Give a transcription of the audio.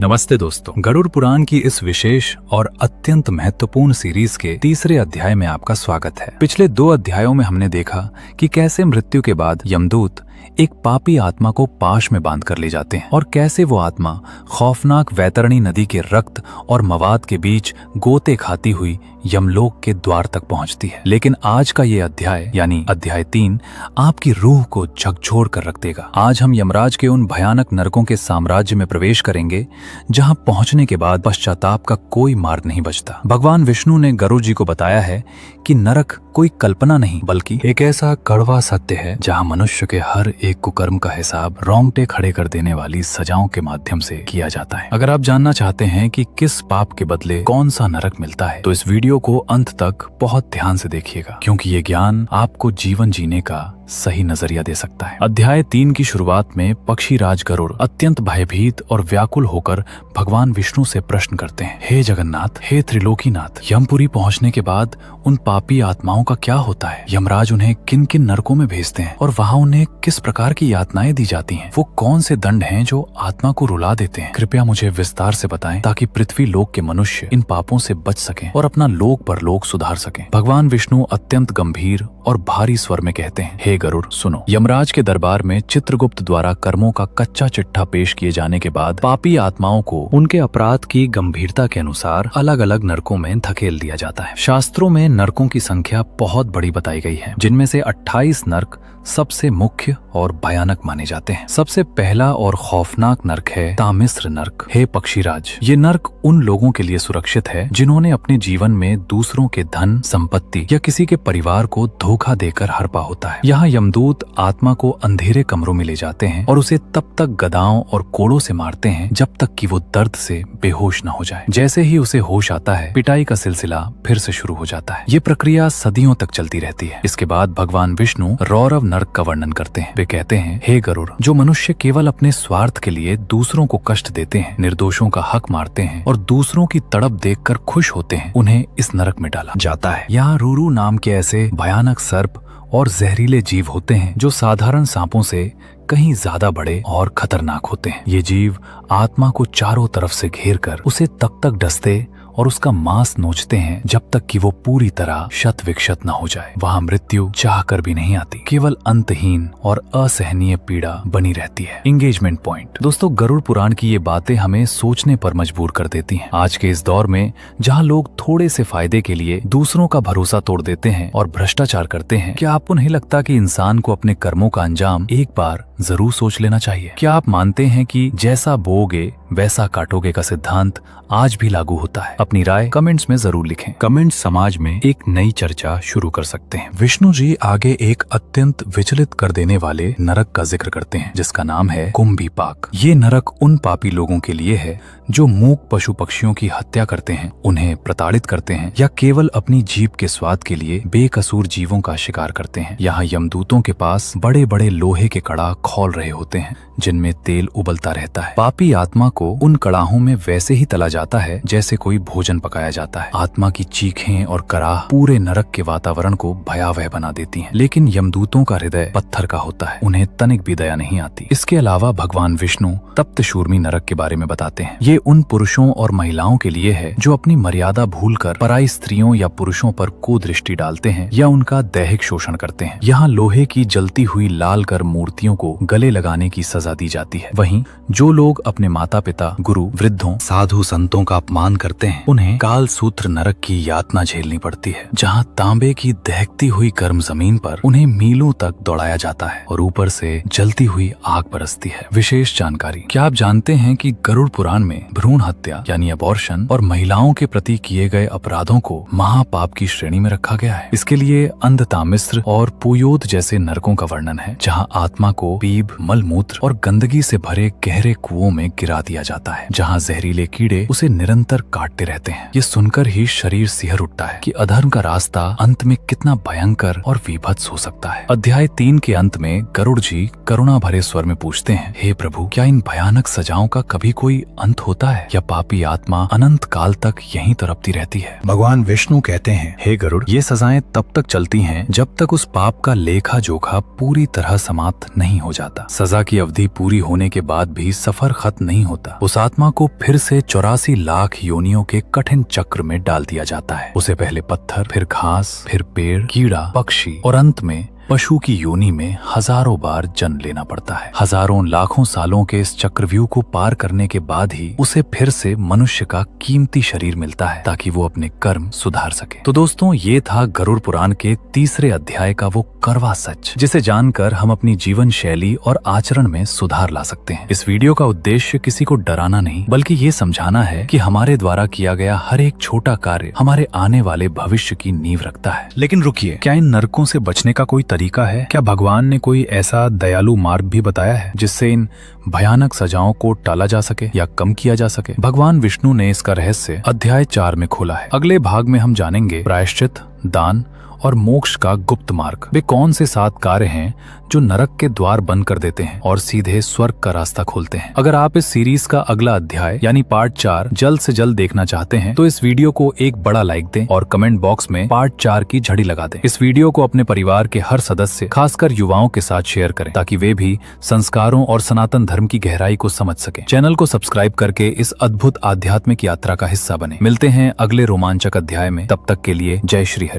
नमस्ते दोस्तों, गरुड़ पुराण की इस विशेष और अत्यंत महत्वपूर्ण सीरीज के तीसरे अध्याय में आपका स्वागत है। पिछले 2 अध्यायों में हमने देखा कि कैसे मृत्यु के बाद यमदूत एक पापी आत्मा को पाश में बांध कर ले जाते हैं और कैसे वो आत्मा खौफनाक वैतरणी नदी के रक्त और मवाद के बीच गोते खाती हुई यमलोक के द्वार तक पहुंचती है। लेकिन आज का ये अध्याय यानी अध्याय 3 आपकी रूह को झकझोर कर रख देगा। आज हम यमराज के उन भयानक नरकों के साम्राज्य में प्रवेश करेंगे जहां पहुंचने के बाद पश्चाताप का कोई मार्ग नहीं बचता। भगवान विष्णु ने गरुड़ जी को बताया है कि नरक कोई कल्पना नहीं बल्कि एक ऐसा कड़वा सत्य है जहां मनुष्य के हर एक कुकर्म का हिसाब रोंगटे खड़े कर देने वाली सजाओं के माध्यम से किया जाता है। अगर आप जानना चाहते हैं कि किस पाप के बदले कौन सा नरक मिलता है तो इस वीडियो को अंत तक बहुत ध्यान से देखिएगा, क्योंकि ये ज्ञान आपको जीवन जीने का सही नजरिया दे सकता है। अध्याय 3 की शुरुआत में पक्षीराज गरुड़ अत्यंत भयभीत और व्याकुल होकर भगवान विष्णु से प्रश्न करते हैं, हे जगन्नाथ, हे त्रिलोकीनाथ, यमपुरी पहुंचने के बाद उन पापी आत्माओं का क्या होता है? यमराज उन्हें किन किन नरकों में भेजते हैं और वहाँ उन्हें किस प्रकार की यातनाएं दी जाती हैं? वो कौन से दंड हैं जो आत्मा को रुला देते हैं? कृपया मुझे विस्तार से बताएं ताकि पृथ्वी लोक के मनुष्य इन पापों से बच सकें और अपना लोक परलोक सुधार सकें। भगवान विष्णु अत्यंत गंभीर और भारी स्वर में कहते हैं, हे गरुड़ सुनो। यमराज के दरबार में चित्रगुप्त द्वारा कर्मों का कच्चा चिट्ठा पेश किए जाने के बाद पापी आत्माओं को उनके अपराध की गंभीरता के अनुसार अलग अलग नरकों में धकेल दिया जाता है। शास्त्रों में नरकों की संख्या बहुत बड़ी बताई गई है, जिनमें से 28 नरक सबसे मुख्य और भयानक माने जाते हैं। सबसे पहला और खौफनाक नरक है तामिस्र नरक। हे पक्षीराज, ये नरक उन लोगों के लिए सुरक्षित है जिन्होंने अपने जीवन में दूसरों के धन संपत्ति या किसी के परिवार को धोखा देकर हड़पा होता है। यहाँ यमदूत आत्मा को अंधेरे कमरों में ले जाते हैं और उसे तब तक गदाओं और कोड़ों से मारते हैं जब तक कि वो दर्द से बेहोश न हो जाए। जैसे ही उसे होश आता है, पिटाई का सिलसिला फिर से शुरू हो जाता है। ये प्रक्रिया सदियों तक चलती रहती है। इसके बाद भगवान विष्णु रौरव नरक का वर्णन करते हैं। वे कहते हैं, हे गरुड़, जो मनुष्य केवल अपने स्वार्थ के लिए दूसरों को कष्ट देते हैं, निर्दोषों का हक मारते हैं और दूसरों की तड़प देखकर खुश होते हैं, उन्हें इस नरक में डाला जाता है। यहाँ रूरू नाम के ऐसे भयानक सर्प और जहरीले जीव होते हैं जो साधारण सांपों से कहीं ज्यादा बड़े और खतरनाक होते हैं। ये जीव आत्मा को चारों तरफ से घेर कर उसे तब तक डसते और उसका मांस नोचते हैं जब तक कि वो पूरी तरह शत विक्षत न हो जाए। वहाँ मृत्यु चाहकर भी नहीं आती, केवल अंतहीन और असहनीय पीड़ा बनी रहती है। Engagement point. दोस्तों, गरुड़ पुराण की ये बातें हमें सोचने पर मजबूर कर देती हैं। आज के इस दौर में जहाँ लोग थोड़े से फायदे के लिए दूसरों का भरोसा तोड़ देते हैं और भ्रष्टाचार करते हैं, क्या आपको नहीं लगता कि इंसान को अपने कर्मों का अंजाम एक बार जरूर सोच लेना चाहिए? क्या आप मानते हैं कि जैसा बोओगे वैसा काटोगे का सिद्धांत आज भी लागू होता है? अपनी राय कमेंट्स में जरूर लिखें। कमेंट समाज में एक नई चर्चा शुरू कर सकते हैं। विष्णु जी आगे एक अत्यंत विचलित कर देने वाले नरक का जिक्र करते हैं जिसका नाम है कुंभीपाक। ये नरक उन पापी लोगों के लिए है जो मूक पशु पक्षियों की हत्या करते हैं, उन्हें प्रताड़ित करते हैं या केवल अपनी जीभ के स्वाद के लिए बेकसूर जीवों का शिकार करते हैं। यहाँ यमदूतों के पास बड़े बड़े लोहे के कड़ा खौल रहे होते हैं जिनमें तेल उबलता रहता है। पापी आत्मा को उन कड़ाहों में वैसे ही तला जाता है जैसे कोई भोजन पकाया जाता है। आत्मा की चीखें और कराह पूरे नरक के वातावरण को भयावह बना देती हैं। लेकिन यमदूतों का हृदय पत्थर का होता है, उन्हें तनिक भी दया नहीं आती। इसके अलावा भगवान विष्णु तप्त शूर्मी नरक के बारे में बताते हैं। ये उन पुरुषों और महिलाओं के लिए है जो अपनी मर्यादा भूलकर पराई स्त्रियों या पुरुषों पर कुदृष्टि डालते हैं या उनका दैहिक शोषण करते हैं। यहाँ लोहे की जलती हुई लाल कर मूर्तियों को गले लगाने की सजा दी जाती है। वहीं जो लोग अपने माता पिता, गुरु, वृद्धों, साधु संतों का अपमान करते हैं, उन्हें काल सूत्र नरक की यातना झेलनी पड़ती है, जहाँ तांबे की दहकती हुई गर्म जमीन पर उन्हें मीलों तक दौड़ाया जाता है और ऊपर से जलती हुई आग बरसती है। विशेष जानकारी, क्या आप जानते हैं कि गरुड़ पुराण में भ्रूण हत्या यानी अबॉर्शन और महिलाओं के प्रति किए गए अपराधों को महापाप की श्रेणी में रखा गया है? इसके लिए अंधतामिस्र और पुयोद जैसे नरकों का वर्णन है, जहाँ आत्मा को पीप, मलमूत्र और गंदगी से भरे गहरे कुओं में गिरा दिया जाता है, जहाँ जहरीले कीड़े उसे निरंतर काटते रहते हैं। ये सुनकर ही शरीर सिहर उठता है कि अधर्म का रास्ता अंत में कितना भयंकर और विभत्स हो सकता है। अध्याय 3 के अंत में गरुड़ जी करुणा भरे स्वर में पूछते हैं, हे प्रभु, क्या इन भयानक सजाओं का कभी कोई अंत होता है या पापी आत्मा अनंत काल तक यहीं तड़पती रहती है? भगवान विष्णु कहते हैं, हे गरुड़, ये सजाएं तब तक चलती हैं जब तक उस पाप का लेखा जोखा पूरी तरह समाप्त नहीं हो हो जाता। सजा की अवधि पूरी होने के बाद भी सफर खत्म नहीं होता। उस आत्मा को फिर से 84 लाख योनियों के कठिन चक्र में डाल दिया जाता है। उसे पहले पत्थर, फिर घास, फिर पेड़, कीड़ा, पक्षी और अंत में पशु की योनि में हजारों बार जन्म लेना पड़ता है। हजारों लाखों सालों के इस चक्रव्यूह को पार करने के बाद ही उसे फिर से मनुष्य का कीमती शरीर मिलता है ताकि वो अपने कर्म सुधार सके। तो दोस्तों, ये था गरुड़ पुराण के तीसरे अध्याय का वो कड़वा सच, जिसे जानकर हम अपनी जीवन शैली और आचरण में सुधार ला सकते हैं। इस वीडियो का उद्देश्य किसी को डराना नहीं, बल्कि ये समझाना है कि हमारे द्वारा किया गया हर एक छोटा कार्य हमारे आने वाले भविष्य की नींव रखता है। लेकिन रुकिए, क्या इन नरकों से बचने का कोई तरीका है? क्या भगवान ने कोई ऐसा दयालु मार्ग भी बताया है जिससे इन भयानक सजाओं को टाला जा सके या कम किया जा सके? भगवान विष्णु ने इसका रहस्य अध्याय 4 में खोला है। अगले भाग में हम जानेंगे प्रायश्चित, दान और मोक्ष का गुप्त मार्ग। वे कौन से 7 कार्य हैं जो नरक के द्वार बंद कर देते हैं और सीधे स्वर्ग का रास्ता खोलते हैं। अगर आप इस सीरीज का अगला अध्याय यानी पार्ट 4 जल्द से जल्द देखना चाहते हैं तो इस वीडियो को एक बड़ा लाइक दें और कमेंट बॉक्स में पार्ट 4 की झड़ी लगा दें। इस वीडियो को अपने परिवार के हर सदस्य, खासकर युवाओं के साथ शेयर करें ताकि वे भी संस्कारों और सनातन धर्म की गहराई को समझ सकें। चैनल को सब्सक्राइब करके इस अद्भुत आध्यात्मिक यात्रा का हिस्सा बने। मिलते हैं अगले रोमांचक अध्याय में। तब तक के लिए जय श्री हरि।